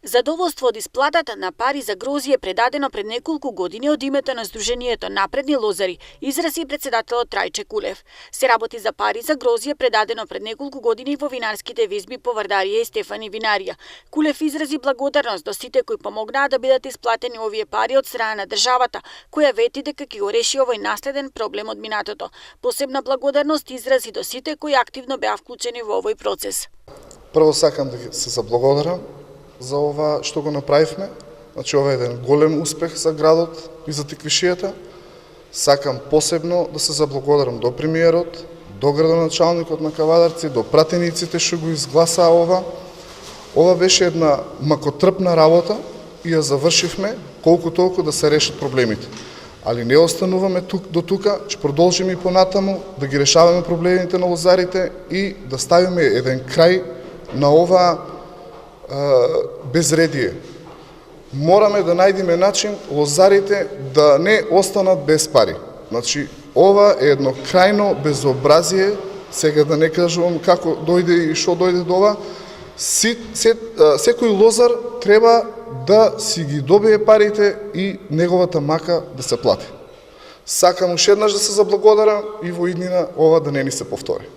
Задоволство од исплатата на пари за грозје предадено пред неколку години од името на Сдруженијето Напредни лозари, изрази председателот Трајче Кулев. Се работи за пари за грозје предадено пред неколку години во винарските везби Повардарија и Стефани Винарија. Кулев изрази благодарност до сите кои помогнаа да бидат исплатени овие пари од страна на државата, која вети дека ќе го реши овој наследен проблем од минатото. Посебна благодарност изрази до сите кои активно беа вклучени во овој процес. Прво сакам да се заблагодарам за ова што го направивме. Значи, ова е еден голем успех за градот и за Теквишијата. Сакам посебно да се заблагодарам до премиерот, до градоначалникот на Кавадарци, до пратениците што го изгласаа ова. Ова беше една макотрпна работа и ја завршивме колку толку да се решат проблемите. Али не остануваме до тука, ќе продолжиме и понатаму да ги решаваме проблемите на лозарите и да ставиме еден крај на ова безредие. Мораме да најдеме начин лозарите да не останат без пари. Значи, ова е едно крајно безобразие, сега да не кажувам како дојде и што дојде до ова. Секој лозар треба да си ги добие парите и неговата мака да се плати. Сакам ушеднаш да се заблагодарам и во иднина ова да не ни се повтори.